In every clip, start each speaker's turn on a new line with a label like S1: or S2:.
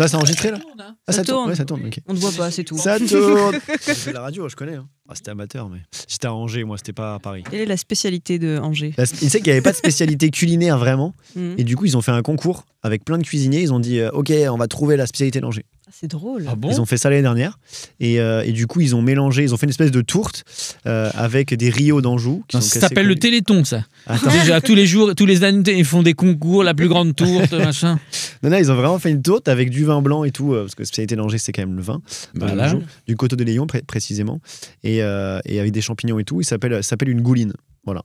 S1: Là, c'est enregistré, là? Ah,
S2: Ça tourne.
S1: Ouais, ça tourne, ok.
S2: On ne voit pas, c'est tout.
S1: Ça tourne. J'ai fait la radio, je connais. Hein. Ah, c'était amateur, mais j'étais à Angers, moi, c'était pas à Paris.
S2: Quelle est la spécialité de Angers?
S1: Il sait qu'il n'y avait pas de spécialité culinaire vraiment. Et du coup, ils ont fait un concours avec plein de cuisiniers. Ils ont dit ok, on va trouver la spécialité d'Angers.
S2: C'est drôle.
S3: Ah bon?
S1: Ils ont fait ça l'année dernière. Et du coup, ils ont mélangé, ils ont fait une espèce de tourte avec des rios d'Anjou.
S3: Ça s'appelle le Téléthon, ça.
S1: Attends.
S3: Déjà, tous les jours, tous les années, ils font des concours, la plus grande tourte, machin.
S1: Non, ils ont vraiment fait une tourte avec du vin blanc et tout, parce que la spécialité d'Angers, c'est quand même le vin.
S3: Voilà.
S1: D'Anjou, du coteau de Léon, précisément. Et avec des champignons et tout. Il s'appelle une gouline. Voilà.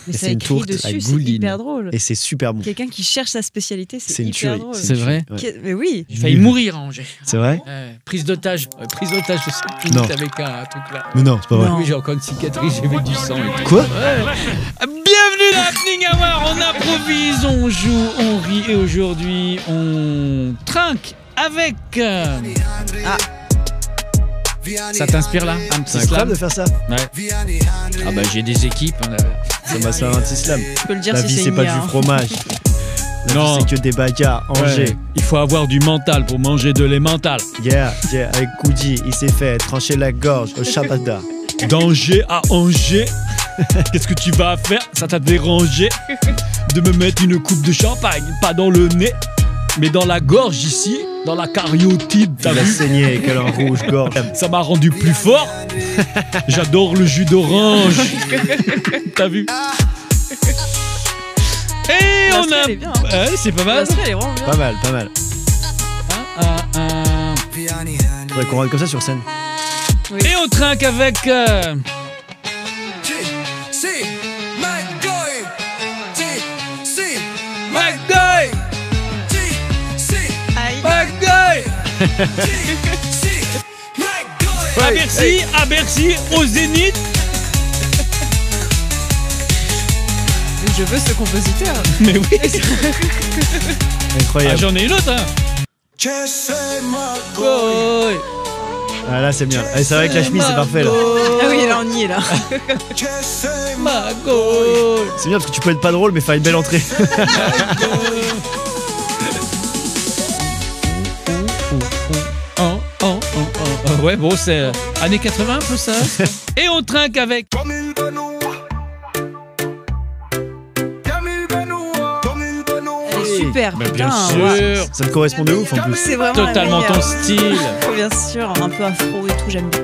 S2: Mais
S1: Et
S2: ça
S1: c'est une
S2: écrit
S1: tourte à
S2: dessus, c'est
S3: gouline.
S2: hyper drôle.
S1: Et c'est super bon.
S2: Quelqu'un qui cherche sa spécialité, c'est
S1: une
S2: hyper
S1: tuerie.
S2: drôle.
S3: C'est vrai?
S1: Ouais.
S2: Mais oui.
S3: J'ai failli mourir à Angers.
S1: C'est vrai?
S3: Prise d'otage. Prise d'otage de 7
S1: Non.
S3: minutes avec un truc là.
S1: Mais non, c'est pas vrai.
S2: Non.
S3: Oui, j'ai encore une cicatrice, j'ai vu du sang. Et tout.
S1: Quoi?
S3: Bienvenue dans Happening Hour. On improvise, on joue, on rit et aujourd'hui on trinque avec. Ça t'inspire là? Un
S1: C'est
S3: petit slam?
S1: incroyable de faire ça.
S3: Ouais. Ah bah j'ai des équipes.
S1: Ça m'a fait un petit slam.
S2: Tu peux le dire
S1: La
S2: si
S1: vie,
S2: c'est
S1: c'est pas
S2: une
S1: du
S2: guerre.
S1: fromage. La
S3: Non.
S1: vie, c'est que des bagarres. Angers.
S3: Ouais. Il faut avoir du mental pour manger de l'emmental.
S1: Yeah, avec Koudi, il s'est fait trancher la gorge au Shabada.
S3: D'Angers à Angers. Qu'est-ce que tu vas faire? Ça t'a dérangé de me mettre une coupe de champagne? Pas dans le nez, mais dans la gorge ici, dans la cariotide. T'as
S1: Il a
S3: vu?
S1: saigné avec un rouge-gorge.
S3: Ça m'a rendu plus fort. J'adore le jus d'orange. T'as vu? Et
S2: La
S3: on
S2: seule,
S3: a...
S2: elle est bien, hein.
S3: Ouais, c'est pas mal.
S2: La seule, elle est vraiment bien.
S1: Pas mal, pas mal. Faudrait qu'on rentre comme ça sur scène.
S3: Et on trinque avec... McGoy!
S2: Aïe.
S3: McGoy! À Bercy, au Zénith.
S2: Je veux ce compositeur.
S3: Mais oui. Ah,
S1: Incroyable.
S3: j'en ai une autre, hein. McGoy.
S1: Ah, là, c'est bien. Et c'est vrai que la chemise, c'est parfait, là.
S2: Ah oui, là, on y est, là.
S3: McGoy.
S1: C'est bien parce que tu peux être pas drôle, mais faire une belle entrée.
S3: Ouais, bon, c'est années 80 un peu ça. Et on trinque avec...
S2: Elle est super.
S3: Mais bien
S2: putain,
S3: sûr.
S2: ouais.
S1: Ça te correspond de ouf, en plus.
S2: C'est vraiment
S3: Totalement
S2: la
S3: ton
S2: meilleure.
S3: style.
S2: Bien sûr, un peu afro et tout, j'aime bien.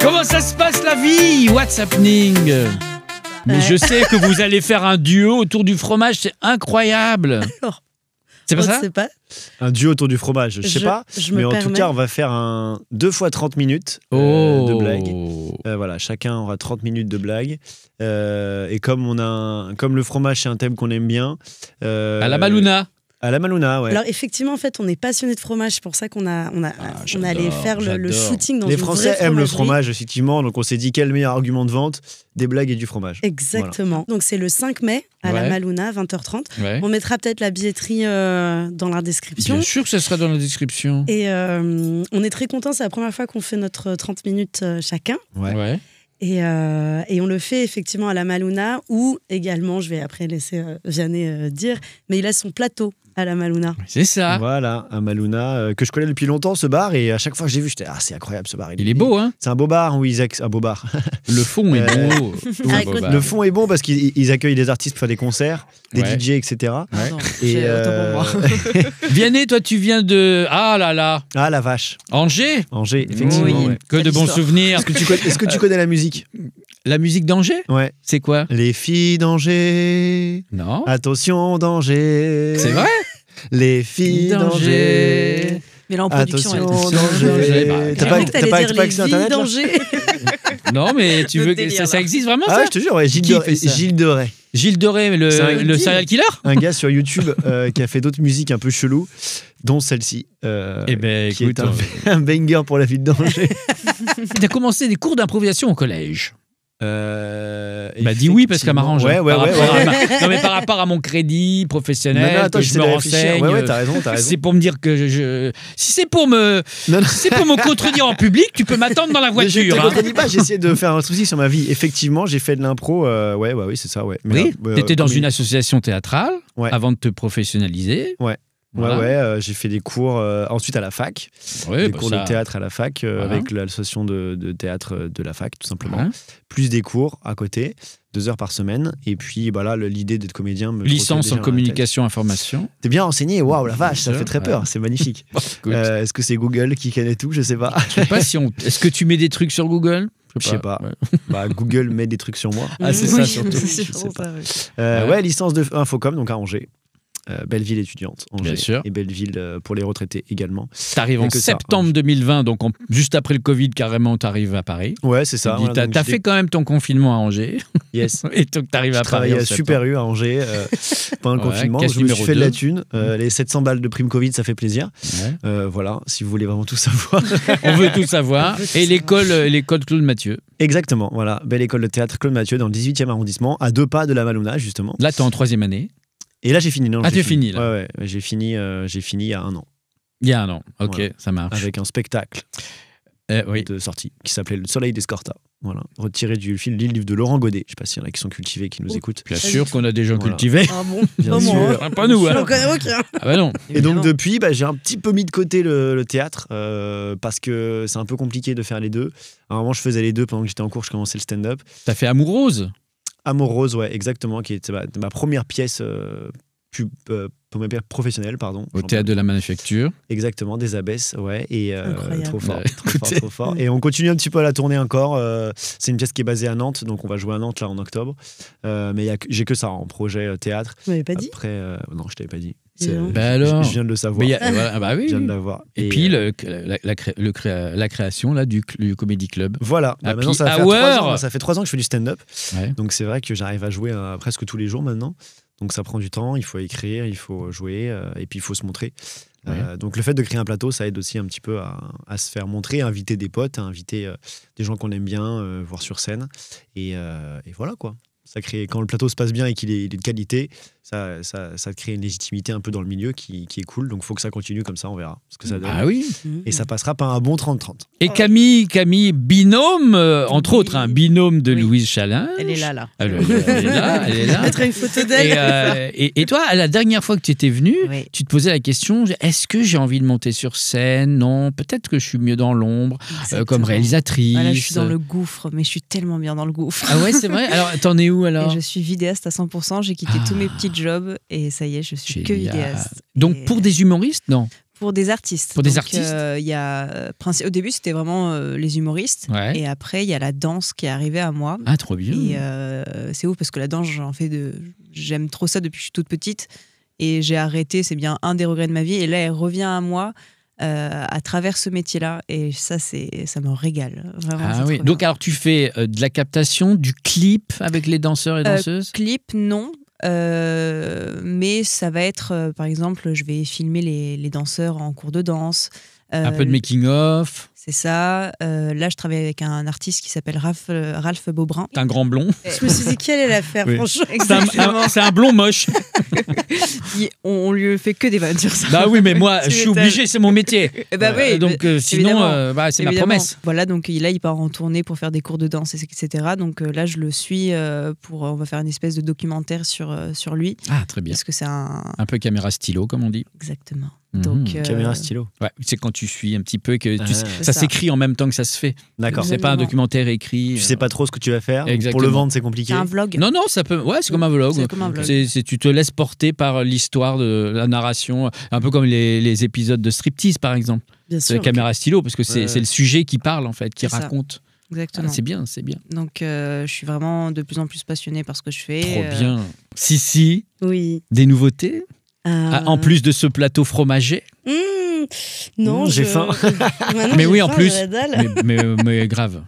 S3: Comment ça se passe la vie? What's happening? Mais
S2: Ouais.
S3: je sais que vous allez faire un duo autour du fromage, c'est incroyable. C'est pas
S2: On ne
S3: ça?
S2: sait pas.
S1: Un duo autour du fromage, je sais pas.
S2: je me
S1: Mais en tout
S2: permets.
S1: cas, on va faire un 2 fois 30 minutes
S3: Oh.
S1: de blagues. Voilà, chacun aura 30 minutes de blagues. Et comme comme le fromage, c'est un thème qu'on aime bien.
S3: À la Maluna.
S1: À la Maluna, ouais.
S4: Alors effectivement, en fait, on est passionné de fromage, c'est pour ça qu'on on allait faire le
S3: j'adore.
S4: shooting dans
S1: Les
S4: une
S1: Français
S4: vraie
S1: aiment le
S4: fromagerie.
S1: fromage, effectivement. Donc on s'est dit quel meilleur argument de vente? Des blagues et du fromage.
S4: Exactement. Donc c'est le 5 mai à la
S3: Ouais.
S4: Maluna, 20h30.
S3: Ouais.
S4: On mettra peut-être la billetterie dans la description.
S3: Bien sûr que ça sera dans la description.
S4: Et on est très contents, c'est la première fois qu'on fait notre 30 minutes chacun.
S1: Ouais.
S4: Et on le fait effectivement à la Maluna, où également, je vais après laisser Vianney dire, mais il a son plateau à la Maluna.
S3: C'est ça.
S1: Voilà, un Maluna que je connais depuis longtemps, ce bar. Et à chaque fois que je l'ai vu, j'étais c'est incroyable ce bar.
S3: Il est beau, hein?
S1: C'est un beau bar, oui, Isaac, un beau bar.
S3: Le fond est beau.
S4: Avec
S3: Bah,
S1: Le fond est bon parce qu'ils accueillent des artistes pour faire des concerts, des
S3: Ouais.
S1: DJ, etc.
S2: Pardon,
S1: Et
S2: j'ai autant pour moi.
S3: Vianney, toi, tu viens de... Ah là là.
S1: Ah la vache,
S3: Angers?
S1: Angers, effectivement.
S2: Oui.
S1: Ouais.
S3: Que de
S2: Quelle
S3: bons
S2: histoire.
S3: souvenirs.
S1: Est-ce que tu connais la musique?
S3: La musique d'Angers?
S1: Ouais.
S3: C'est quoi?
S1: Les filles d'Angers,
S3: Non.
S1: attention danger.
S3: C'est vrai?
S1: Les filles d'Angers.
S2: Mais là, en production, elle
S1: Attention,
S2: était
S1: danger.
S3: Bah,
S1: T'as pas accès à
S4: les
S1: Internet là?
S4: dangers.
S3: Non, mais tu
S2: Le
S3: veux que
S2: délire,
S3: ça
S2: là.
S3: existe vraiment,
S1: Ah
S3: ça?
S1: ouais, je te jure, ouais,
S3: Qui fait ça
S1: Gilles de Rais.
S3: Gilles Doré,
S1: C'est un
S3: le serial killer?
S1: Un gars sur YouTube qui a fait d'autres musiques un peu cheloues, dont celle-ci.
S3: Eh ben,
S1: qui
S3: écoute,
S1: est un banger pour la ville d'Angers.
S3: t'as commencé des cours d'improvisation au collège. Bah dis oui parce que ça m'arrange.
S1: Ouais, ouais,
S3: Par
S1: ouais.
S3: rapport
S1: ouais.
S3: non mais par rapport à mon crédit professionnel,
S1: Non, non, attends,
S3: que je
S1: j'essaie
S3: me
S1: de réfléchir.
S3: renseigne.
S1: Ouais, ouais, t'as raison, t'as raison.
S3: C'est pour me dire que si c'est pour me
S1: Non, non.
S3: si c'est pour me contredire en public, tu peux m'attendre dans la
S1: Mais je
S3: voiture.
S1: te
S3: hein.
S1: contredis pas, j'ai essayé de faire un truc sur ma vie. Effectivement, j'ai fait de l'impro. Oui, c'est ça, ouais. Mais
S3: Oui,
S1: là,
S3: t'étais dans
S1: comme
S3: une association théâtrale
S1: Ouais.
S3: avant de te professionnaliser.
S1: Ouais. Ouais, j'ai fait des cours ensuite à la fac.
S3: Ouais,
S1: Des cours de théâtre à la fac avec l'association de théâtre de la fac, tout simplement.
S3: Ouais.
S1: Plus des cours à côté, 2 heures par semaine. Et puis là, l'idée d'être comédien me
S3: Licence
S1: trottait
S3: en
S1: déjà dans la tête.
S3: communication information.
S1: T'es bien renseigné, waouh la vache, ça
S3: Bien
S1: fait très
S3: sûr,
S1: peur, c'est magnifique.
S3: Écoute,
S1: Est-ce que c'est Google qui connaît tout? Je sais pas.
S3: je sais pas si est-ce que tu mets des trucs sur Google?
S1: Je sais pas.
S3: Ouais.
S1: Google met des trucs sur moi.
S3: Ah, c'est ça, surtout.
S4: C'est
S1: Je sais
S4: surtout
S1: pas.
S4: ça, oui.
S1: Ouais, licence de Infocom, donc à Angers. Belleville étudiante, Angers.
S3: Bien sûr.
S1: Et Belleville pour les retraités également.
S3: T'arrives
S1: Y a
S3: en
S1: que ça,
S3: septembre 2020, donc juste après le Covid, carrément, t'arrives à Paris.
S1: Ouais, c'est ça. Voilà, donc
S3: T'as fait quand même ton confinement à Angers.
S1: Yes.
S3: Et donc t'arrives à
S1: Je
S3: Paris.
S1: travaillais
S3: en
S1: à
S3: septembre.
S1: Super U à Angers pendant le
S3: Ouais,
S1: confinement.
S3: caisse
S1: Je me suis
S3: numéro
S1: fait de la
S3: 2.
S1: thune. Les 700 balles de prime Covid, ça fait plaisir.
S3: Ouais.
S1: Voilà, si vous voulez vraiment tout savoir.
S3: On veut tout savoir. Et l'école Claude Mathieu.
S1: Exactement, voilà. Belle école de théâtre Claude Mathieu dans le 18e arrondissement, à 2 pas de la Maluna, justement.
S3: Là, t'es en 3e année.
S1: Et là, j'ai fini. Non,
S3: Ah,
S1: j'ai
S3: t'es fini, là.
S1: Ouais, j'ai fini il y a 1 an.
S3: Il y a un an. Ok,
S1: Voilà.
S3: ça marche.
S1: Avec un spectacle
S3: Oui.
S1: de sortie qui s'appelait Le Soleil d'Escorta. Voilà, retiré du livre de Laurent Godet. Je sais pas s'il y en a qui sont cultivés, qui nous écoutent.
S3: Bien sûr qu'on a des gens
S1: Voilà.
S3: cultivés.
S4: Ah bon?
S1: Bien
S4: Pas
S1: sûr.
S4: moi.
S3: Ah, pas nous,
S4: Je
S3: alors.
S4: n'en connais aucun.
S3: Ah bah non.
S1: Et donc depuis, j'ai un petit peu mis de côté le théâtre parce que c'est un peu compliqué de faire les deux. À un moment, je faisais les deux pendant que j'étais en cours, je commençais le stand-up.
S3: T'as fait Amour Rose.
S1: Amour Rose, ouais, exactement, qui était ma première pièce professionnelle, pardon.
S3: Au théâtre de la Manufacture.
S1: Exactement, des abbesses, ouais, et
S4: Incroyable.
S1: trop fort,
S3: Ouais,
S1: trop fort, trop fort. Et on continue un petit peu à la tourner encore. C'est une pièce qui est basée à Nantes, donc on va jouer à Nantes là en octobre. Mais j'ai que ça en projet théâtre.
S4: Tu m'avais pas dit?
S1: Après, non, je t'avais pas dit.
S4: Dis donc.
S3: Bah alors.
S1: Je viens de le savoir.
S3: Mais voilà, bah oui.
S1: Je viens de l'avoir.
S3: Et puis la création là, du Comedy Club.
S1: Voilà.
S3: Happy
S1: Maintenant, ça fait
S3: Hour.
S1: 3 ans. Ça fait 3 ans que je fais du stand-up.
S3: Ouais.
S1: Donc c'est vrai que j'arrive à jouer presque tous les jours maintenant. Donc ça prend du temps, il faut écrire, il faut jouer, et puis il faut se montrer. Donc le fait de créer un plateau, ça aide aussi un petit peu à se faire montrer, à inviter des potes, à inviter des gens qu'on aime bien, voir sur scène. Et voilà quoi. Ça crée, quand le plateau se passe bien et qu'il est de qualité, ça te crée une légitimité un peu dans le milieu qui est cool. Donc il faut que ça continue comme ça, on verra ce que ça donne.
S3: Ah oui.
S1: Et ça passera par un bon 30-30.
S3: Et Camille, binôme, entre autres, un binôme de
S2: Oui.
S3: Louise Chalin.
S2: Elle est là.
S3: Elle est là, elle est là.
S4: Mettre une photo d'elle.
S3: Et toi, la dernière fois que tu étais venue,
S2: Oui.
S3: tu te posais la question, est-ce que j'ai envie de monter sur scène? Non, peut-être que je suis mieux dans l'ombre, comme réalisatrice.
S2: Voilà, je suis dans le gouffre, mais je suis tellement bien dans le gouffre.
S3: Ah ouais, c'est vrai. Alors, t'en es où alors?
S2: Et je suis vidéaste à 100%. J'ai quitté tous mes petits jobs et ça y est, je suis que
S3: Génial.
S2: vidéaste.
S3: Donc
S2: Et
S3: pour des humoristes, non?
S2: pour des artistes.
S3: Pour des
S2: Donc,
S3: artistes
S2: il y a, au début, c'était vraiment les humoristes.
S3: Ouais.
S2: Et après, il y a la danse qui est arrivée à moi.
S3: Ah, trop bien.
S2: Et c'est ouf parce que la danse, j'aime trop ça depuis que je suis toute petite. Et j'ai arrêté, c'est bien un des regrets de ma vie. Et là, elle revient à moi à travers ce métier-là. Et ça me régale. Vraiment,
S3: Ah
S2: c'est
S3: oui.
S2: trop
S3: Donc
S2: bien.
S3: alors tu fais de la captation, du clip avec les danseurs et danseuses?
S2: Clip, non. Mais ça va être, par exemple, je vais filmer les danseurs en cours de danse.
S3: Un peu de making-of.
S2: C'est ça. Là, je travaille avec un artiste qui s'appelle Ralph Beaubrun.
S3: C'est un grand blond.
S4: Je me suis dit qu'elle allait la faire,
S1: Oui.
S4: franchement.
S3: C'est un blond moche.
S2: On lui fait que des vannes sur ça.
S3: Bah oui, mais moi,
S2: Tu
S3: je suis
S2: m'étonnes.
S3: obligé, c'est mon métier.
S2: Bah oui,
S3: donc sinon,
S2: évidemment.
S3: c'est ma
S2: Évidemment.
S3: promesse.
S2: Voilà, donc là, il part en tournée pour faire des cours de danse, etc. Donc là, je le suis on va faire une espèce de documentaire sur lui.
S3: Ah, très bien.
S2: Parce que c'est un...
S3: Un peu caméra stylo, comme on dit.
S2: Exactement.
S3: Mhm.
S2: Donc,
S1: Caméra stylo.
S3: Ouais, c'est quand tu suis un petit peu que
S1: Ah.
S3: ça
S2: C'est ça.
S3: s'écrit en même temps que ça se fait.
S1: D'accord.
S3: C'est pas un
S2: Exactement.
S3: documentaire écrit.
S1: Tu sais pas trop ce que tu vas faire.
S3: Exactement.
S1: Pour le vendre, c'est compliqué.
S2: c'est un vlog.
S3: Non, ça peut. Ouais, c'est comme un vlog.
S2: C'est comme un vlog.
S3: Tu te laisses porter par l'histoire de la narration, un peu comme les épisodes de Striptease, par exemple.
S4: Bien
S3: C'est
S4: sûr.
S3: la caméra stylo, parce que
S1: Ouais.
S3: c'est le sujet qui parle, en fait, qui
S2: C'est ça.
S3: raconte.
S2: Exactement.
S3: C'est bien, c'est bien.
S2: Donc, je suis vraiment de plus en plus passionnée par ce que je fais.
S3: Trop bien. Si,
S4: Oui.
S3: des nouveautés. En plus de ce plateau fromager.
S4: Non,
S1: J'ai faim.
S4: Maintenant,
S3: Mais
S4: j'ai
S3: oui, en
S4: faim,
S3: plus.
S4: j'ai la dalle.
S3: mais grave.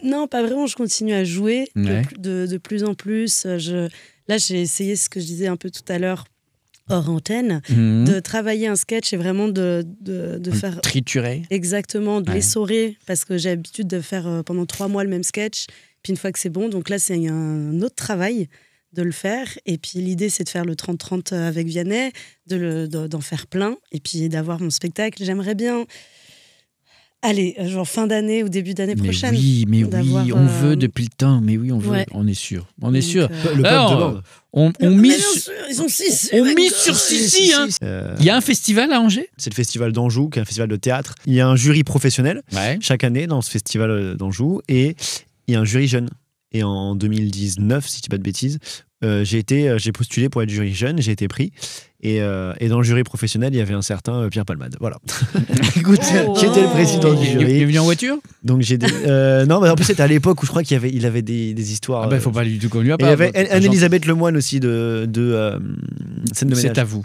S4: Non, pas vraiment. Je continue à jouer
S3: Ouais.
S4: de plus en plus. Là, j'ai essayé ce que je disais un peu tout à l'heure hors antenne,
S3: Mhm.
S4: de travailler un sketch et vraiment de faire
S3: Trituré.
S4: exactement, de
S3: Ouais.
S4: l'essorer, parce que j'ai l'habitude de faire pendant 3 mois le même sketch. Puis une fois que c'est bon, donc là, c'est un autre travail de le faire. Et puis l'idée, c'est de faire le 30-30 avec Vianney, d'en faire plein, et puis d'avoir mon spectacle. J'aimerais bien Allez, genre fin d'année ou début d'année
S3: Mais
S4: prochaine.
S3: oui,
S4: d'avoir,
S3: on veut depuis le temps. Mais oui, on veut.
S4: Ouais.
S3: On est sûr. On est
S4: Donc,
S3: sûr.
S1: Le
S3: Alors,
S1: peuple demande.
S3: On
S4: Mais
S3: mise.
S4: bien sûr, ils sont 6.
S3: On mise sur Sissi. Hein. Il y a un festival à Angers.
S1: C'est le festival d'Anjou, qui est un festival de théâtre. Il y a un jury professionnel
S3: Ouais.
S1: chaque année dans ce festival d'Anjou et il y a un jury jeune. Et en 2019, si je dis pas de bêtises, j'ai postulé pour être jury jeune, j'ai été pris. Et dans le jury professionnel, il y avait un certain Pierre Palmade. Voilà. Écoute,
S2: Oh.
S1: qui était le président du
S3: Il est
S1: jury.
S3: venu en voiture.
S1: Donc non, mais en plus c'était à l'époque où je crois il avait des histoires.
S3: Ah ben, faut pas du tout qu'on lui a
S1: Et il y
S3: pas.
S1: avait Anne-Elisabeth Lemoine aussi de Scène de
S3: C'est
S1: ménage.
S3: à vous.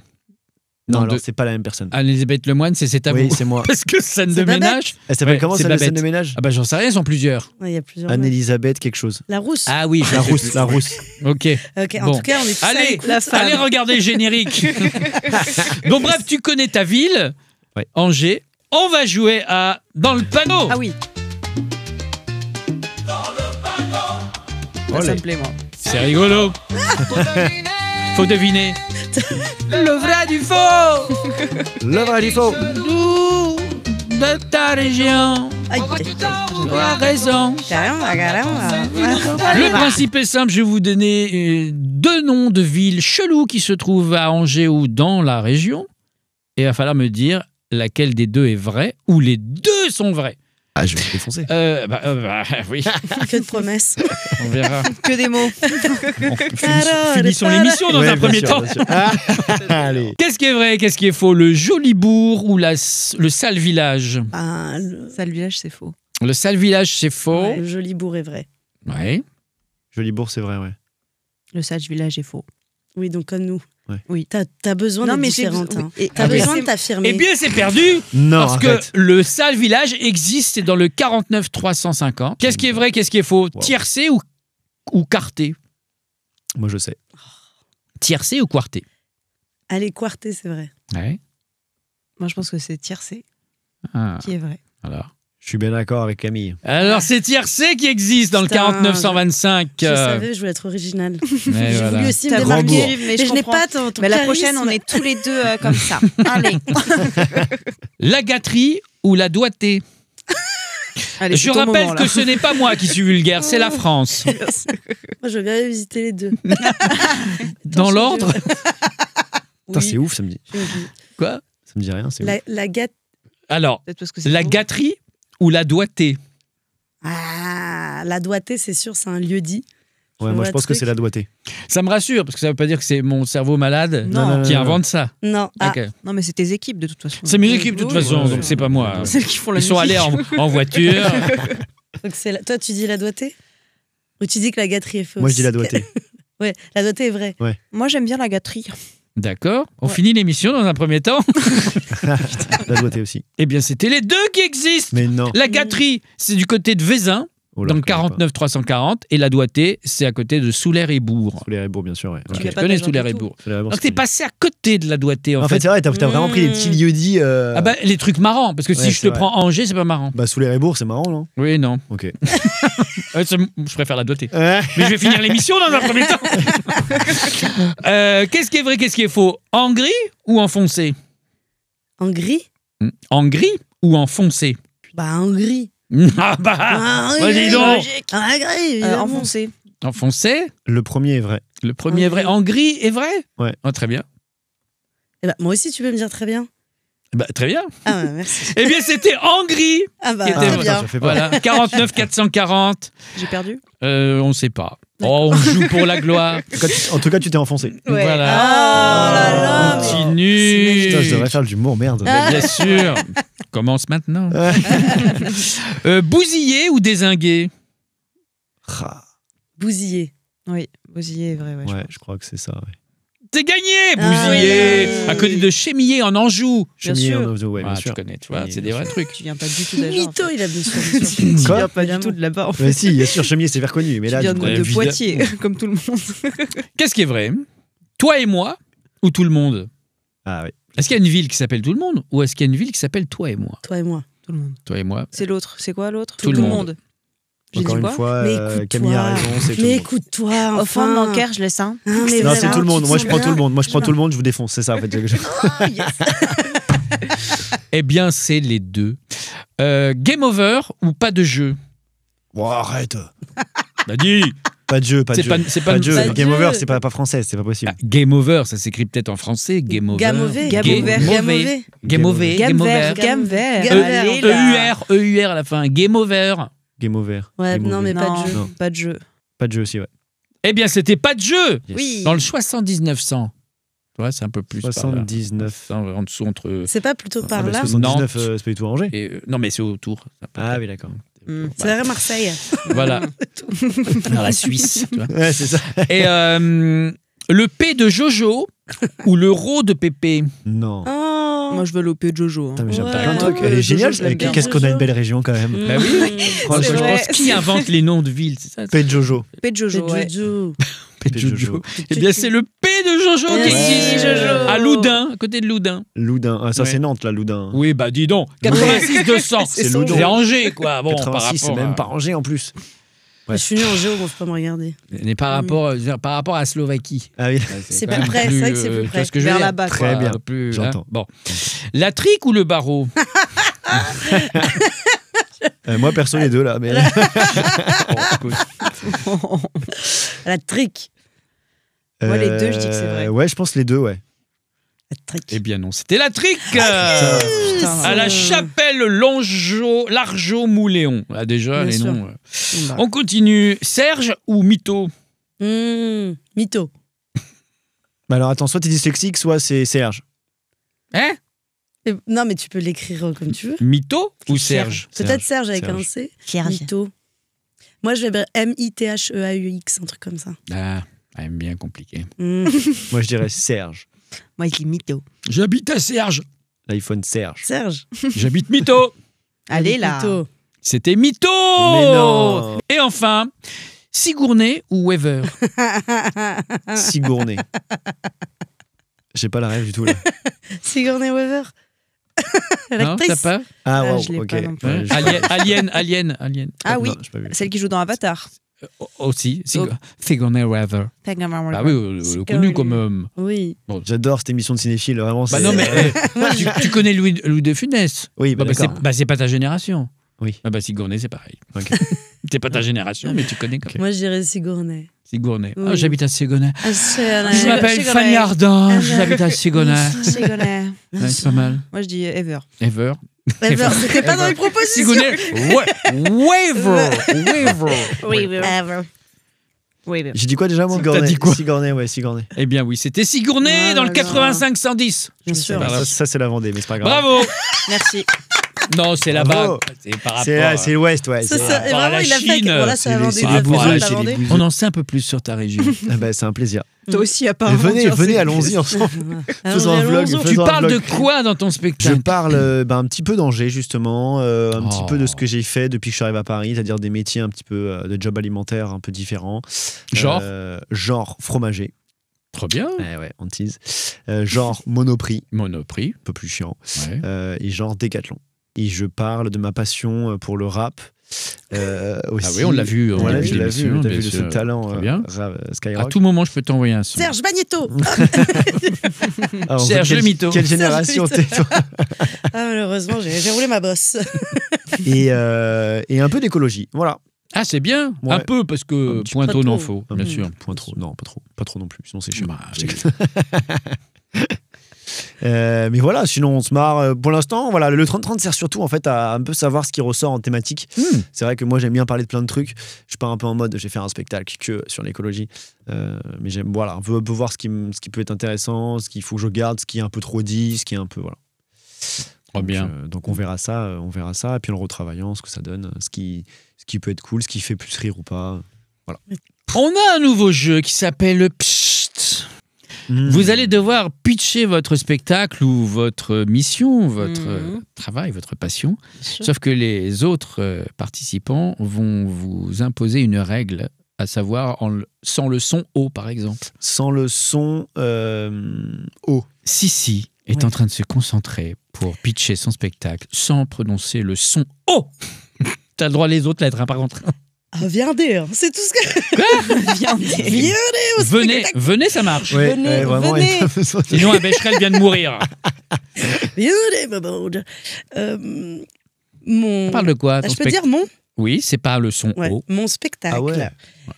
S1: Non,
S3: Non,
S1: alors
S3: de-
S1: c'est pas la même personne.
S3: Anne-Elisabeth Lemoine, c'est à
S1: Oui,
S3: vous.
S1: c'est moi.
S3: Parce que scène de
S4: C'est Babette.
S3: ménage.
S1: Elle s'appelle
S3: Ouais,
S1: comment
S3: c'est
S1: ça, la scène
S3: Babette.
S1: de ménage?
S3: Ah bah j'en sais rien, ils sont plusieurs.
S4: Il y a plusieurs. mecs.
S1: Anne-Elisabeth quelque chose.
S4: La rousse.
S3: Ah oui,
S1: La rousse, la rousse.
S3: Ok.
S4: Ok, en
S3: Bon.
S4: tout cas, on est tous à
S3: Allez,
S4: l'écoute.
S2: la femme.
S3: allez regarder le générique. Donc bref, tu connais ta ville,
S1: Ouais.
S3: Angers. On va jouer à Dans le panneau.
S2: Ah oui, ça
S1: Olé.
S2: me plaît, moi.
S3: C'est rigolo. Faut deviner. Le vrai du faux.
S1: Le vrai du faux.
S3: D'où de ta région.
S4: Aïe,
S3: Tu as raison.
S4: carrément, carrément.
S3: Le principe est simple, je vais vous donner deux noms de villes cheloues qui se trouvent à Angers ou dans la région. Et il va falloir me dire laquelle des deux est vraie ou les deux sont vrais.
S1: Ah, je vais te défoncer.
S3: Oui,
S4: Que de promesses.
S3: on verra.
S2: Que des mots.
S3: Finissons l'émission dans
S1: Ouais,
S3: un
S1: bien
S3: premier
S1: sûr,
S3: temps.
S1: bien sûr. Allez.
S3: Qu'est-ce qui est vrai, qu'est-ce qui est faux? Le joli bourg ou le sale village?
S4: Ah, le...
S2: Ça, le village, c'est faux.
S3: Le sale village, c'est faux.
S4: ouais, le joli bourg est vrai.
S3: Ouais.
S1: Jolie bourse, c'est vrai, ouais.
S2: Le sage village est faux.
S4: Oui, donc comme nous.
S1: Ouais.
S2: Oui.
S4: T'as besoin d'être
S2: j'ai
S4: différente.
S2: besoin-
S4: hein.
S2: oui. Et-
S4: T'as
S3: Ah oui.
S4: besoin de t'affirmer.
S3: Eh bien, c'est perdu.
S1: Non,
S3: Parce
S1: arrête.
S3: que le sale village existe, c'est dans le 49 350. Qu'est-ce qui est vrai, qu'est-ce qui est faux?
S1: Wow.
S3: Tiercé ou quarté?
S1: Moi, je sais.
S3: Tiercé ou quarté?
S4: Allez, quarté, c'est vrai.
S3: Ouais.
S2: Moi, je pense que c'est tiercé
S3: Ah,
S2: qui est vrai.
S3: alors.
S1: Je suis bien d'accord avec Camille.
S3: Alors, c'est tiercé qui existe dans le
S4: Putain,
S3: 49 125.
S4: Je savais, je voulais être originale.
S3: Mais
S4: J'ai
S3: voilà.
S4: voulu aussi me
S2: T'as
S4: démarquer.
S2: voulu,
S4: Mais,
S2: mais je
S4: je n'ai
S2: comprends.
S4: pas ton
S2: Mais la
S4: charisme.
S2: prochaine, on est tous les deux comme ça. Allez.
S3: La gâterie ou la doigté?
S2: Allez,
S3: Je
S2: c'est ton
S3: rappelle
S2: moment,
S3: que
S2: là.
S3: ce n'est pas moi qui suis vulgaire, c'est la France.
S4: Moi, je veux bien visiter les deux.
S3: Dans l'ordre?
S1: Putain,
S4: Oui,
S1: c'est ouf, ça me dit.
S4: je-
S3: Quoi?
S1: Ça me dit rien, c'est ouf.
S4: la gâte.
S3: Alors,
S2: Peut-être parce que c'est
S3: la
S2: faux.
S3: gâterie ou la doigté?
S4: Ah, la doigté, c'est sûr, c'est un lieu dit.
S1: Ouais, moi, je pense que c'est la doigté.
S3: Ça me rassure, parce que ça veut pas dire que c'est mon cerveau malade
S2: Non.
S3: qui invente ça.
S4: Non, ah,
S3: Ok.
S2: Non, mais c'est tes équipes, de toute façon.
S3: C'est mes équipes de toute
S2: Oui,
S3: façon,
S1: ouais,
S3: donc c'est pas moi.
S2: Celles qui font la
S3: Ils sont
S2: musique.
S3: allés en voiture.
S4: donc c'est toi, tu dis la doigté? Ou tu dis que la gâterie est fausse?
S1: Moi, je dis la doigté.
S4: Ouais, la doigté est vraie.
S2: Moi, j'aime bien la gâterie.
S3: D'accord. On
S4: Ouais.
S3: finit l'émission dans un premier temps.
S1: La doigté aussi.
S3: Eh bien, c'était les deux qui existent.
S1: Mais non.
S3: La gâterie, c'est du côté de Vézin,
S1: Oh là,
S3: dans le
S1: je connais pas.
S3: 49 340, et la doigté, c'est à côté de Soulaire-et-Bourg.
S1: Soulaire et Bourg, bien sûr. Ouais.
S2: Tu
S1: Ok.
S2: l'as
S3: Je
S2: pas
S3: connais
S2: dans le
S3: Soulaire-et-Bourg.
S1: Soulaire et Bourg,
S3: Donc
S1: c'est
S3: t'es passé à côté de la doigté, en
S1: En fait, c'est vrai, t'as vraiment pris les petits lieux dits.
S3: Ah bah, les trucs marrants, parce que si
S1: Ouais,
S3: je te
S1: c'est vrai.
S3: prends Angers, c'est pas marrant.
S1: Bah, Soulaire et Bourg, c'est marrant, non?
S3: Oui, non.
S1: Ok.
S3: Je préfère la doigté. Mais je vais finir l'émission dans un premier temps. Qu'est-ce qui est vrai, qu'est-ce qui est faux? En gris ou en foncé?
S4: En gris?
S3: En gris ou en foncé?
S4: Bah, en gris.
S3: Ah bah,
S4: Ah,
S3: bah, dis donc.
S4: En gris, évidemment.
S2: Enfoncé.
S3: En foncé,
S1: Le premier est vrai.
S3: le premier est vrai. En gris est vrai?
S1: Ouais.
S3: Oh, très bien.
S4: Eh ben, moi aussi, tu peux me dire très bien.
S3: Bah, très bien.
S4: Ah, ouais, merci.
S3: Eh bien, c'était en gris.
S4: Ah, bah,
S3: Qui était
S4: très
S3: vrai.
S4: bien.
S1: Ça fait pas.
S3: Voilà, 49 440.
S2: J'ai perdu.
S3: On ne sait pas. Oh, on joue pour la gloire.
S1: En tout cas, tu t'es enfoncé.
S2: Ouais.
S3: Voilà.
S4: Oh là là, mais-
S3: Continue.
S1: Putain, je devrais faire de l'humour, merde.
S3: Mais bien sûr. Commence maintenant. Bousillé ou dézingué?
S1: Ah,
S4: Bousillé.
S2: Oui, Bosillé est vrai. Ouais, je
S1: Ouais,
S2: crois.
S1: je crois que c'est ça. Ouais.
S3: T'es gagné,
S4: Ah,
S3: Bousillé.
S4: oui.
S3: À côté de Chémillé en Anjou.
S2: Bien
S1: Chemillé
S2: sûr.
S1: en Ozo, ouais, bien
S3: Ah, tu
S1: sûr.
S3: connais, tu vois,
S1: Oui,
S3: c'est des
S1: bien
S3: vrais trucs.
S2: Tu viens pas du tout d'Agen.
S4: Mytho, il a bien sûr. bien sûr.
S2: Tu
S1: Quoi
S2: viens pas du
S4: Évidemment.
S2: tout de là-bas. En fait.
S1: Mais si, bien sûr, Chemillé, c'est vers connu. Mais
S2: Tu
S1: là,
S2: viens
S1: du
S2: de,
S1: coup,
S2: de
S3: évidemment.
S2: Poitiers, comme tout le monde.
S3: Qu'est-ce qui est vrai? Toi et moi ou tout le monde?
S1: Ah oui.
S3: Est-ce qu'il y a une ville qui s'appelle tout le monde ou est-ce qu'il y a une ville qui s'appelle toi et moi?
S4: Toi et moi.
S2: Tout le monde.
S3: Toi et moi.
S2: C'est l'autre. C'est quoi l'autre?
S3: Tout le monde.
S2: J'ai
S1: Encore
S2: dit
S1: une
S2: quoi?
S1: fois,
S4: Mais écoute-toi.
S1: Camille a raison, c'est tout le
S4: Mais
S1: monde.
S4: écoute-toi,
S2: Au fond de
S4: enfin.
S2: mon cœur, je le sens.
S4: Ah, mais
S1: Non, c'est
S4: vraiment,
S1: tout le monde.
S4: tu
S1: Moi,
S4: te
S1: je prends
S4: sens
S1: tout le
S4: bien.
S1: monde. Moi, je prends tout le monde, je vous défonce. C'est ça, en fait.
S4: Oh, yes.
S3: Eh bien, c'est les deux. Game over ou pas de jeu?
S1: Bon, arrête.
S3: Bah dis.
S1: Pas de jeu, pas de jeu.
S3: C'est
S1: Pas de jeu.
S4: Pas de
S1: Game
S4: jeu.
S1: over, c'est pas français, c'est pas possible.
S3: Ah, game over, ça s'écrit peut-être en français. Game over.
S4: Gamové.
S2: Gamové.
S4: Gamové.
S3: Game over.
S2: Gamme
S3: Game
S2: vert,
S3: over.
S2: gamme vert.
S4: Gamme vert.
S2: Allez, là.
S3: EUR à la fin. Game over.
S1: Game over.
S4: Ouais,
S1: Game
S4: non,
S1: over.
S4: mais pas de
S2: Non,
S4: jeu.
S1: Non.
S2: pas de jeu.
S1: Pas de jeu aussi, ouais.
S3: Eh bien, c'était pas de jeu.
S1: Yes.
S2: Oui.
S3: Dans le 7900. Tu vois, c'est un peu plus. par là.
S1: 79.
S3: En dessous entre.
S4: C'est pas plutôt par
S1: Ah, bah,
S4: là
S1: 79,
S3: Nantes.
S1: c'est pas du tout Angers.
S3: Non, mais c'est autour.
S1: Ah oui, d'accord.
S4: C'est vers Marseille.
S3: Voilà. Dans la Suisse. Tu vois.
S1: Ouais, c'est ça.
S3: Et le P de Jojo ou le Ro de Pépé?
S1: Non.
S4: Oh.
S2: Moi, je veux l'OP de Jojo.
S1: Putain, mais j'aime
S4: Ouais,
S1: plein de trucs.
S4: ouais,
S1: Elle est
S4: Jojo,
S1: géniale.
S2: je l'aime bien.
S1: Qu'est-ce qu'on a une belle région quand même.
S3: Bah oui.
S1: Franchement,
S3: Je
S2: vrai.
S3: pense qui invente les noms de villes, c'est ça?
S1: P de Jojo.
S2: P de Jojo, ouais.
S4: Jojo.
S3: P de Jojo. Eh bien, c'est le P de Jojo qui
S4: Ouais.
S3: existe.
S2: Jojo.
S3: À Loudun, à côté de Loudun.
S1: Loudun. Ah, ça,
S3: Ouais.
S1: c'est Nantes, là, Loudun.
S3: Oui, bah dis donc. 86 200.
S1: C'est Loudun.
S3: C'est Angers, quoi. Bon, par
S1: 86, c'est
S3: rapport
S1: même
S3: à-
S1: pas Angers en plus. Ouais.
S4: Je suis née en géo, bon, faut pas me regarder.
S3: Mais par rapport à Slovaquie.
S1: Ah oui,
S4: C'est
S3: quand
S4: plus
S3: même
S4: près, c'est vrai que c'est plus
S3: tu vois
S4: près.
S3: ce que je veux
S2: Vers
S3: dire
S2: là-bas,
S1: Très
S3: Quoi,
S1: bien.
S3: plus,
S1: J'entends.
S3: Bon. La trique ou le barreau?
S1: moi, perso, les deux, là. Mais...
S3: Bon, écoute.
S4: La trique.
S2: Moi, les deux, je dis que c'est vrai.
S1: Ouais, je pense les deux, ouais.
S4: La trique.
S3: Eh bien non, c'était la trique
S2: Putain.
S3: à la chapelle Largeau-Mouléon. Là déjà,
S4: Bien
S3: les
S4: sûr.
S3: noms.
S4: Bah.
S3: On continue. Serge ou Mytho?
S4: Mytho.
S1: Bah alors, attends, soit t'es dyslexique, soit c'est Serge.
S3: Hein?
S4: Non, mais tu peux l'écrire comme tu veux.
S3: Mytho ou Serge?
S4: Peut-être Serge avec
S1: Serge.
S4: un C.
S2: Serge.
S4: Mytho. Moi, je vais dire M-I-T-H-E-A-U-X, un truc comme ça.
S3: Ah, quand même bien compliqué.
S1: Moi, je dirais Serge.
S2: Moi, je dis mytho.
S3: J'habite à Serge.
S1: L'iPhone Serge.
S4: Serge.
S3: J'habite Mytho.
S2: Allez, là.
S4: Mytho.
S3: C'était Mytho.
S1: Mais non.
S3: Et enfin, Sigourney ou Weaver?
S1: Sigourney. J'ai pas la rêve du tout, là.
S4: Sigourney Weaver.
S3: Non,
S4: L'actrice.
S3: t'as pas?
S1: Ah,
S2: Ah,
S1: wow,
S2: je l'ai
S1: ok.
S2: pas non plus.
S1: Ouais, je-
S3: Alien.
S2: Ah oui,
S1: Non, j'ai pas vu.
S2: celle qui joue dans Avatar.
S3: Aussi.
S2: Oh.
S3: Sigourney Weaver. Bah oui, connu comme...
S4: Oui.
S1: J'adore cette émission de cinéphile, vraiment.
S3: Bah
S1: c'est-
S3: non, mais tu connais Louis de Funès.
S1: Oui, bah, d'accord.
S3: C'est pas ta génération.
S1: Oui.
S3: Ah bah Sigourney, c'est pareil.
S1: Ok.
S3: C'est pas ta génération, mais tu connais quand même.
S4: Moi, je dirais Sigourney.
S3: Sigourney.
S4: Oui.
S3: Ah, j'habite à Sigourney.
S4: Sigourney.
S3: Je m'appelle Fanny Ardant, j'habite à Sigourney.
S2: Sigourney.
S3: Ouais, c'est pas mal.
S2: Moi, je dis Ever.
S3: Ever.
S4: Wever, c'était pas dans les propositions.
S3: Sigourney. Waver.
S2: Oui,
S4: Ever.
S2: oui.
S1: J'ai dit quoi déjà, moi?
S3: T'as dit quoi?
S1: Sigourney, ouais, Sigourney.
S3: Eh bien oui, c'était Sigourney
S4: Oh
S3: dans le
S4: là là.
S3: 85-110.
S4: Bien sûr.
S3: Voilà.
S1: Ça, c'est la Vendée, mais c'est pas grave.
S3: Bravo.
S2: Merci.
S3: Non, c'est là-bas.
S1: Bravo.
S3: C'est par rapport.
S1: C'est l'Ouest, ouais.
S4: Ça,
S1: c'est-
S4: ça, et
S3: rapport à
S4: vraiment,
S3: la
S4: il a fait.
S3: Chine,
S4: Voilà, c'est la
S1: c'est les-
S4: Vendée.
S1: c'est
S4: Il
S3: les
S4: a fait
S3: bouseux,
S4: ça, la
S1: c'est les
S4: Vendée.
S1: bouseux.
S3: On en sait un peu plus sur ta région.
S1: Ah bah, c'est un plaisir.
S2: Toi aussi,
S1: Mais
S2: apparemment.
S1: venez,
S2: tu en sais
S1: venez,
S2: plus.
S1: allons-y ensemble.
S4: Allons-y,
S1: Faisons un vlog.
S4: allons-y.
S3: Tu
S1: Faisons un
S3: parles de
S1: vlog.
S3: quoi dans ton
S1: Je
S3: spectacle?
S1: parle un petit peu d'Angers, justement, un petit
S3: Oh.
S1: peu de ce que j'ai fait depuis que je suis arrivé à Paris, c'est-à-dire des métiers un petit peu de job alimentaire un peu différents.
S3: Genre
S1: Genre fromager.
S3: Trop bien.
S1: Ouais, on tease. Genre Monoprix,
S3: Monoprix.
S1: un peu plus chiant.
S3: Ouais.
S1: Et genre Décathlon. Et je parle de ma passion pour le rap. Aussi.
S3: Ah oui, on l'a vu. On
S1: Voilà,
S3: l'a vu,
S1: tu l'as vu,
S3: l'émission,
S1: t'as
S3: bien
S1: vu de ce
S3: sûr.
S1: talent
S3: Très bien.
S1: rap,
S3: À
S1: Skyrock.
S3: tout moment, je peux t'envoyer un son.
S4: Serge Magneto.
S1: Ah,
S3: Serge
S1: quelle-
S3: le mytho.
S1: Quelle génération
S4: Serge le
S1: t'es, toi?
S4: Ah, malheureusement, j'ai roulé ma bosse.
S1: Et un peu d'écologie. Voilà.
S3: Ah, c'est bien.
S1: Ouais.
S3: Un peu, parce que
S1: Un petit
S3: pointeau
S4: peu
S3: n'en
S4: trop.
S3: faut, bien
S1: Mm.
S3: sûr.
S1: Point trop. Non, pas trop. Pas trop non plus. Sinon, c'est chiant.
S3: Bah,
S1: Je déconne. Mais voilà, sinon on se marre. Pour l'instant, voilà, le 30-30 sert surtout en fait à un peu savoir ce qui ressort en thématique. C'est vrai que moi j'aime bien parler de plein de trucs. Je pars un peu en mode, je vais faire un spectacle que sur l'écologie. Mais j'aime, voilà, un peu voir ce qui peut être intéressant, ce qu'il faut que je garde, ce qui est un peu trop dit, ce qui est un peu, voilà.
S3: Trop bien.
S1: Donc on verra ça, et puis en le retravaillant, ce que ça donne, ce qui peut être cool, ce qui fait plus rire ou pas.
S3: On a un nouveau jeu qui s'appelle Psst. Vous allez devoir pitcher votre spectacle ou votre mission, votre travail, votre passion. Sauf que les autres participants vont vous imposer une règle, à savoir sans le son O, par exemple.
S1: Sans le son O.
S3: Sissi est en train de se concentrer pour pitcher son spectacle sans prononcer le son O. T'as le droit les autres lettres, hein, par contre.
S4: Ah, viendez, hein, c'est tout ce que.
S2: Viendez.
S4: Venez,
S3: Venez, ça marche.
S1: Ouais,
S4: Venez,
S1: vraiment,
S4: venez.
S1: il y a pas besoin de-
S3: Sinon, un Becherel vient de mourir.
S4: venez, ma bande. Mon...
S3: On parle de quoi ton
S4: Je peux dire mon
S3: Oui, c'est pas le son
S4: Ouais,
S3: O.
S4: mon spectacle.
S1: Ah ouais.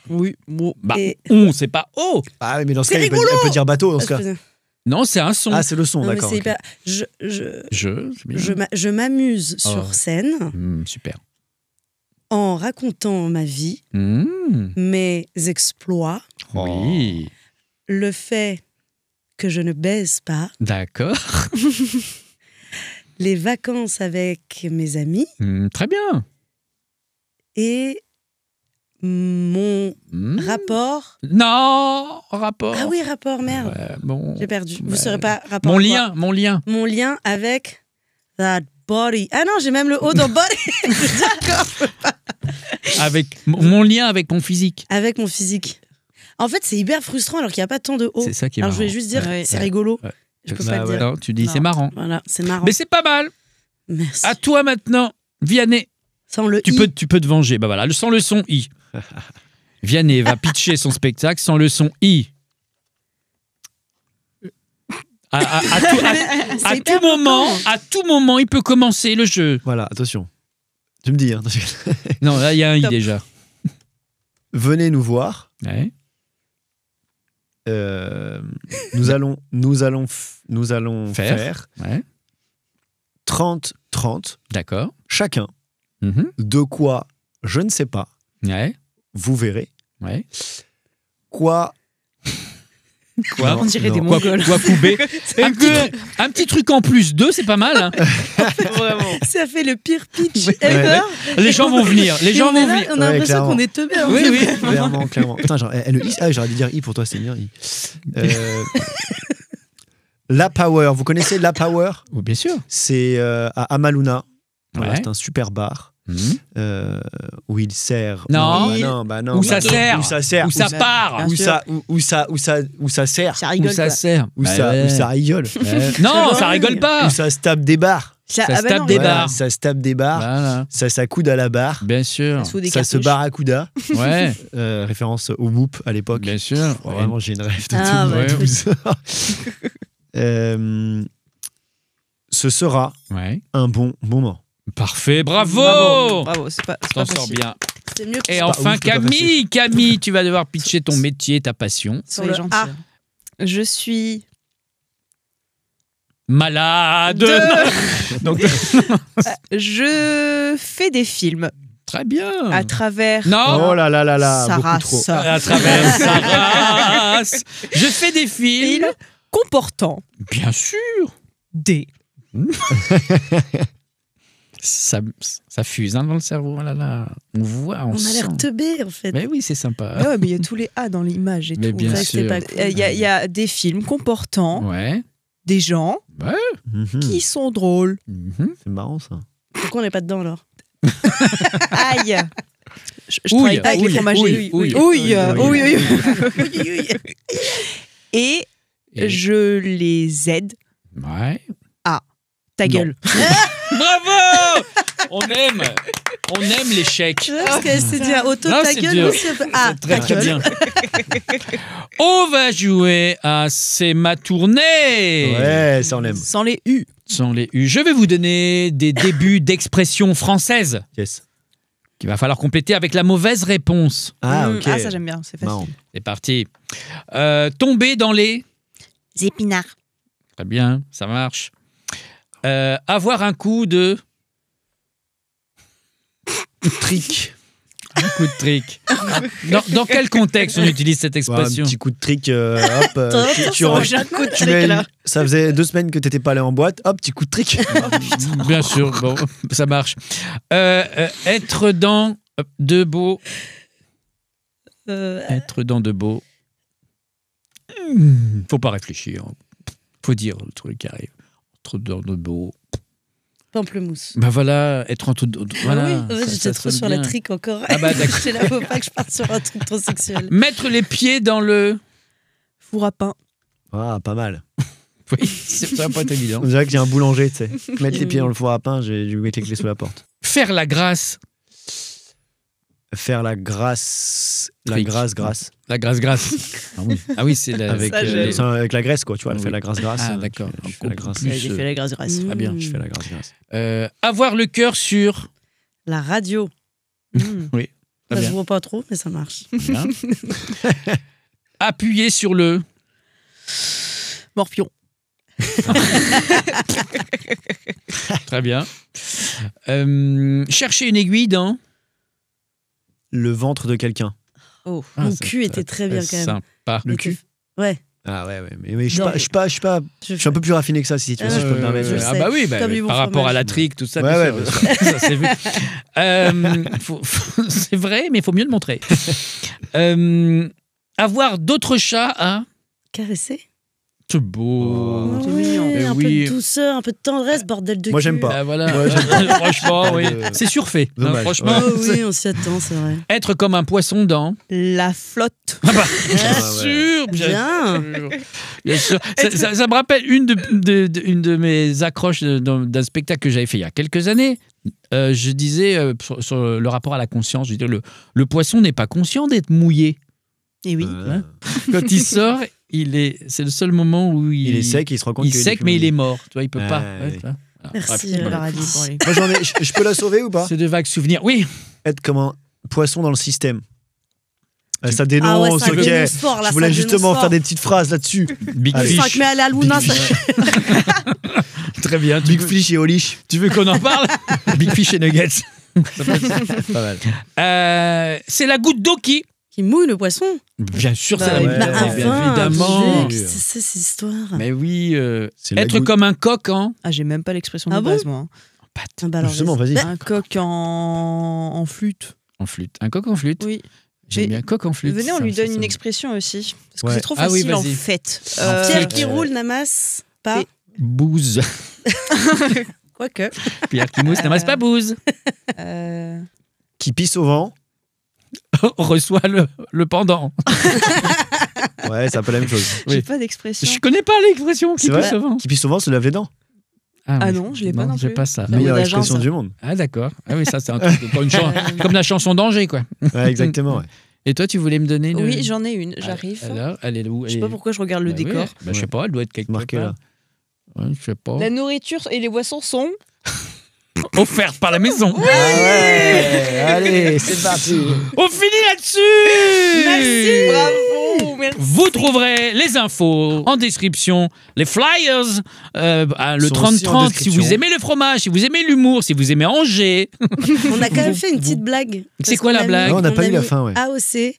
S2: Oui, bon.
S3: Bah,
S4: Et-
S3: on, c'est pas O.
S1: Ah oui, mais dans ce
S4: C'est
S1: cas,
S4: rigolo.
S1: elle peut dire bateau dans ce
S4: Je
S1: cas.
S4: peux dire-
S3: Non, c'est un son.
S1: Ah, c'est le son,
S4: Non, mais
S1: d'accord.
S4: c'est
S1: ok.
S4: hyper-
S3: C'est bien.
S4: je m'amuse
S3: Oh.
S4: sur scène
S3: Super.
S4: en racontant ma vie, mes exploits,
S3: Oui.
S4: le fait que je ne baise pas,
S3: D'accord.
S4: les vacances avec mes amis
S3: Très bien.
S4: et mon
S3: Hmm.
S4: rapport.
S3: Non, rapport.
S4: Ah oui, rapport, merde.
S3: Ouais, bon.
S4: J'ai perdu. Vous
S3: Ouais.
S4: ne saurez pas rapport.
S3: Mon
S4: à quoi.
S3: lien, mon lien.
S4: Mon lien avec that body. Ah non, j'ai même le haut dans body. D'accord.
S3: Avec mon lien avec mon physique.
S4: Avec mon physique. En fait, c'est hyper frustrant alors qu'il n'y a pas tant de haut.
S3: C'est ça qui est
S4: Alors
S3: marrant.
S4: je voulais juste dire,
S2: Ouais.
S4: c'est rigolo.
S3: Ouais.
S4: Je peux
S1: Bah
S4: pas le
S1: ouais.
S4: dire.
S3: Non, tu dis
S2: Non.
S3: c'est marrant.
S4: Voilà, c'est marrant.
S3: Mais c'est pas mal.
S4: Merci.
S3: À toi maintenant, Vianney.
S4: Sans le
S3: Tu
S4: i.
S3: peux te venger. Bah voilà, sans le son I. Vianney va pitcher son spectacle sans le son I.
S4: C'est hyper
S3: À tout moment, il peut commencer le jeu.
S1: Voilà, attention. Tu me dis, hein, attention.
S3: Non, là, il y a un I
S2: Top.
S3: déjà.
S1: Venez nous voir.
S3: Ouais.
S1: Nous allons faire
S3: Ouais.
S1: 30-30
S3: D'accord.
S1: chacun.
S3: Mhm.
S1: De quoi je ne sais pas.
S3: Ouais.
S1: Vous verrez.
S3: Ouais.
S1: Quoi
S3: Quoi
S2: On dirait
S1: Non.
S2: des Mongols.
S3: Quoi couper un petit truc en plus, 2, c'est pas mal. Hein.
S2: Vraiment.
S4: Ça fait le pire pitch
S3: Ouais.
S4: ever.
S3: Les gens vont venir. Les
S4: Et
S3: gens
S4: on est
S3: vont
S4: là,
S3: venir.
S4: On a
S1: Ouais,
S4: l'impression
S1: clairement.
S4: qu'on est teubés. en
S3: Oui,
S4: fait.
S3: oui.
S1: Clairement, clairement. Putain, le I, j'aurais dû dire I pour toi, c'est bien I. La Power, vous connaissez La Power?
S3: Oh, bien sûr.
S1: C'est à Amaluna. Voilà,
S3: Ouais.
S1: c'est un super bar
S3: Mhm.
S1: où il sert.
S3: Non.
S1: Bah non.
S3: Où ça sert.
S1: Où ça sert.
S3: Où ça
S2: Bien
S3: part.
S1: Où
S2: sûr.
S1: ça sert.
S4: Ça
S3: Où
S4: rigole.
S3: ça
S4: quoi.
S3: sert.
S1: Où
S3: Bah
S1: ça
S3: ouais.
S1: rigole.
S3: Ouais. Non, ça rigole pas.
S1: Où ça se tape des bars.
S3: Ça se
S4: bah
S3: tape
S4: non,
S3: des
S1: Voilà,
S3: bars.
S1: ça se tape des bars.
S3: Voilà.
S1: Ça s'accoude à la barre.
S3: Bien sûr.
S2: Sous des
S1: Ça se
S2: cartouches.
S1: barracuda.
S3: Ouais.
S1: Référence au Whoop à l'époque.
S3: Bien sûr.
S1: Oh, vraiment, j'ai une rêve de
S4: Ah,
S1: tout,
S3: bah,
S1: tout
S3: oui.
S1: ça. Ce sera
S3: Ouais.
S1: un bon moment.
S3: Parfait. Bravo.
S2: Bravo, c'est pas
S3: T'en sors
S2: facile.
S3: bien.
S4: C'est mieux que
S3: Et
S1: pas
S3: enfin,
S1: ouf, c'est pas
S3: Camille, tu vas devoir pitcher ton métier, ta passion.
S2: Soyez
S4: le
S2: gentil.
S4: A.
S2: Je suis
S3: Malade. Donc,
S2: je fais des films
S3: très bien.
S2: à travers
S3: Non.
S1: Oh là là là là,
S2: sa
S1: beaucoup
S2: race.
S1: trop.
S3: À travers sa race. Je fais des films.
S2: Films comportant
S3: Bien sûr.
S2: des
S3: Ça fuse hein, dans le cerveau. Oh là là. On voit, on
S4: On a
S3: sent.
S4: l'air teubés en fait.
S3: Mais oui, c'est sympa.
S2: Ah ouais, mais il y a tous les A dans l'image et
S3: Mais
S2: tout.
S3: bien
S4: C'est vrai que c'est
S3: sûr.
S4: pas cool.
S2: Il y a des films comportant
S3: Ouais.
S2: des gens
S1: Mhm.
S2: qui sont drôles.
S3: Mhm.
S1: C'est marrant ça.
S4: Pourquoi on n'est pas dedans alors?
S2: Aïe. Je
S3: Ouille,
S2: travaille pas avec
S3: ouille,
S2: les fromagers.
S3: ouille,
S2: Ouille,
S1: ouille.
S2: ouille. Et
S3: Et-
S2: je les aide.
S3: Ouais.
S2: Ta
S3: Non.
S2: gueule.
S3: Bravo. On aime l'échec.
S4: Parce qu'elle s'est dit à auto
S3: Non,
S4: ta
S3: c'est
S4: gueule
S3: dur.
S4: aussi. Ah,
S3: Très
S4: ta
S3: très
S4: gueule.
S3: bien. On va jouer à C'est ma tournée.
S1: Ouais, ça on aime.
S2: Sans les U.
S3: Sans les U. Je vais vous donner des débuts d'expressions françaises
S1: Yes.
S3: qu'il va falloir compléter avec la mauvaise réponse.
S1: Ah, ok.
S2: Ah, ça j'aime bien, c'est
S1: Marrant.
S2: facile.
S3: C'est parti. Tomber dans les...
S2: Épinards.
S3: Très bien, ça marche. Avoir un coup de...
S1: Trick.
S3: Un coup de trick. Dans quel contexte on utilise cette
S1: Ouais, un
S3: expression?
S1: petit coup de trick. Hop, tu
S4: Ça,
S1: rentres-
S4: j'ai un coup de
S1: tu
S4: trick,
S1: mets
S4: là.
S1: Ça faisait 2 semaines que t'étais pas allé en boîte. Hop, petit coup de trick.
S3: Bien sûr, bon, ça marche. Être dans de beau... Être dans de beau... Faut pas réfléchir. Faut dire le truc qui arrive. Être dans de beau...
S4: Pamplemousse.
S3: Ben voilà, être en tout... Voilà,
S4: Ah oui,
S3: ça-
S4: j'étais
S3: ça
S4: trop
S3: sonne
S4: sur la
S3: bien.
S4: trick encore.
S3: Ah bah d'accord.
S4: J'ai là, faut pas que je parte sur un truc trop sexuel.
S3: Mettre les pieds dans le...
S2: Four à pain.
S1: Ah, pas mal.
S3: Oui, ça va pas être évident.
S1: On dirait que j'ai un boulanger, tu sais. Mettre les pieds dans le four à pain, j'ai dû mettre les clés sous la porte.
S3: Faire la grâce.
S1: Faire la grâce. La
S3: Fric.
S1: grâce.
S3: La grâce. Ah oui, c'est la...
S1: Avec,
S2: Ça, j'aime.
S1: avec la graisse, quoi. Tu vois, elle
S3: Oui.
S1: fait la grâce.
S3: Ah, d'accord.
S1: Je fais la grâce.
S3: Plus,
S2: J'ai fait la grâce.
S3: Très bien.
S1: Je fais la grâce.
S3: Avoir le cœur sur...
S4: La radio.
S3: Très
S4: Ça se
S3: bien.
S4: voit pas trop, mais ça marche.
S3: Bien. Appuyer sur le...
S2: Morpion.
S3: Très bien. Chercher une aiguille dans...
S1: Le ventre de quelqu'un.
S2: Oh.
S4: Mon
S3: c'est
S4: cul était très bien quand même.
S3: Sympa.
S4: Le cul. Ouais.
S1: Ah ouais. Mais je
S4: Non.
S1: suis un peu plus raffiné que ça, si tu veux, si je peux me permettre.
S4: je
S3: Ah
S4: sais.
S3: bah oui,
S4: Comme du bon
S3: par rapport à
S4: fromage.
S3: la trique, tout ça,
S1: Ouais,
S3: bien
S1: ouais,
S3: sûr. Ça, c'est vu. C'est vrai, mais il faut mieux le montrer. Avoir d'autres chats à...
S4: Caresser.
S3: C'est beau.
S1: Oh.
S2: c'est mignon.
S4: Ouais, un
S3: Oui.
S4: peu de douceur, un peu de tendresse, bordel de
S1: Moi,
S4: cul.
S1: j'aime pas.
S3: Ah, voilà.
S1: Ouais,
S3: Franchement, oui.
S1: de-
S3: C'est surfait. hein,
S1: Dommage.
S3: franchement.
S4: Oh oui, on s'y attend, c'est vrai.
S3: Être comme un poisson dans...
S2: La flotte.
S3: Bien
S1: Ah,
S3: sûr,
S4: Bien.
S3: Bien sûr. Ça me rappelle une de mes accroches d'un spectacle que j'avais fait il y a quelques années. Je disais sur le rapport à la conscience, je disais le poisson n'est pas conscient d'être mouillé.
S2: Et oui.
S3: Hein Quand il sort, c'est le seul moment où
S1: Il est sec, il se rend compte
S3: Il est
S1: qu'il
S3: sec,
S1: plus
S3: mais il
S1: mouillé.
S3: est mort. Tu vois, il peut pas.
S1: Ouais,
S3: Ouais,
S1: oui.
S3: tu vois.
S4: Merci.
S3: Bref,
S2: Le paradis pour lui.
S1: Moi, je peux la sauver ou pas?
S3: C'est de vagues souvenirs. Oui.
S1: Être comme un poisson dans le système. Ça
S4: Ah ouais,
S1: dénonce,
S4: ça
S1: ok.
S4: dénonce fort, là,
S1: Je voulais
S4: ça
S1: justement
S4: dénonce
S1: faire
S4: fort.
S1: des petites phrases là-dessus.
S3: Big
S1: Allez.
S3: Fish.
S4: 5 mais elle est à Luna, ça.
S3: Très bien.
S1: Big Fish et Olish.
S3: Tu veux qu'on en parle? Big Fish et Nuggets. Ça peut être
S1: Pas mal.
S3: c'est la goutte d'eau qui...
S4: Qui mouille le poisson.
S3: Bien sûr,
S2: Bah
S3: c'est
S2: oui.
S3: la
S2: Bah,
S3: goutte d'eau, bien
S4: enfin,
S3: évidemment.
S4: Qu'est-ce que c'est cette histoire?
S3: Mais oui,
S1: C'est la
S3: être
S1: goutte-
S3: comme un coq en
S2: Ah, j'ai même pas l'expression
S4: Ah
S2: de
S4: bon
S2: base, moi.
S4: Ah bah alors,
S1: Justement,
S4: vas-y.
S1: vas-y.
S2: Un coq en flûte.
S3: En flûte. Un coq en flûte.
S2: Oui.
S3: J'aime
S2: Mais
S3: bien coq en flûte.
S2: Venez, on
S3: Ça,
S2: lui
S3: ça,
S2: donne
S3: ça.
S2: une expression aussi. Parce que
S1: Ouais.
S2: c'est trop
S3: Ah oui,
S2: facile en
S3: vas-y.
S2: fait.
S4: Pierre qui
S3: Euh,
S4: roule, n'amasse pas.
S2: et-
S3: Bouse.
S4: Quoique.
S3: Pierre qui mousse, n'amasse pas bouse.
S1: Qui pisse au vent.
S3: Reçoit le pendant.
S1: Ouais, c'est un peu la même chose.
S2: J'ai
S3: Oui.
S2: pas d'expression.
S3: Je connais pas l'expression qui
S1: C'est vrai
S3: pousse souvent.
S1: Qui pisse au vent se lave les dents.
S2: Ah
S3: oui.
S2: non, je l'ai pas non
S3: j'ai
S2: plus.
S3: pas ça.
S2: La
S1: Meilleure
S2: mode
S1: expression
S2: d'agence.
S1: du monde.
S3: Ah d'accord. Ah oui, ça c'est un truc comme la chanson d'Angers quoi.
S1: Ouais, exactement. Ouais.
S3: Et toi, tu voulais me donner une...
S2: Oui, j'en ai une, j'arrive.
S3: Alors, elle est où?
S2: Je sais pas pourquoi je regarde le
S3: Bah oui.
S2: décor.
S3: Bah, je sais pas, elle doit être quelque
S1: Marqué
S3: part.
S1: là.
S3: Ouais, je sais pas.
S2: La nourriture et les boissons sont.
S3: Offerte par la maison.
S1: Ah ouais. Allez, c'est parti.
S3: On finit là-dessus.
S2: Merci, bravo, merci.
S3: Vous trouverez les infos en description, les flyers, le
S1: Sont aussi en
S3: 30-30 si
S1: description.
S3: vous aimez le fromage, si vous aimez l'humour, si vous aimez Angers.
S4: On a quand même fait une petite blague.
S3: C'est
S4: Parce
S3: quoi
S4: qu'on
S3: la
S4: a
S3: blague
S4: mis-
S1: Non, on n'a pas
S4: a
S1: eu la
S4: mis
S1: fin, ouais.
S4: AOC,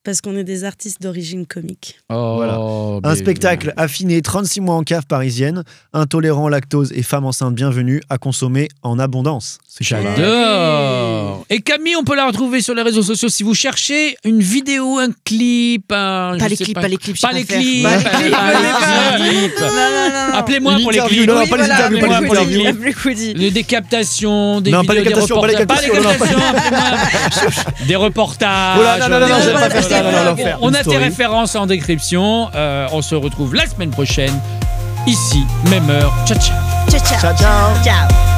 S4: parce qu'on est des artistes d'origine comique.
S3: Oh,
S1: Voilà.
S3: mais-
S1: Un spectacle affiné, 36 mois en cave parisienne, intolérant au lactose et femme enceinte bienvenue, à consommer en abondance. C'est
S3: J'adore. Et Camille, on peut la retrouver sur les réseaux sociaux si vous cherchez une vidéo, un clip,
S2: Pas les clips, pas les clips.
S3: Pas les clips.
S2: Pas les clips.
S3: pas les clips.
S2: Non, non, non.
S3: Appelez-moi
S1: Une
S3: pour les
S1: interview,
S3: clips.
S1: non,
S2: Oui,
S1: pas les
S2: voilà,
S1: interviews,
S3: pas les
S2: Blue
S3: interviews.
S2: Blue Goody.
S3: Des captations, des
S1: Non, pas
S3: vidéos,
S1: les captations,
S3: des
S1: pas les
S3: reportages.
S1: captations, non,
S3: appelez-moi. Des reportages.
S1: Oh là, non, non, non, j'aime pas faire ça, non, non, non, faire
S3: On
S1: une
S3: a tes
S1: story.
S3: références en description. On se retrouve la semaine prochaine. Ici, même heure. Ciao, ciao.
S2: Ciao, ciao.
S1: Ciao, ciao.
S2: Ciao.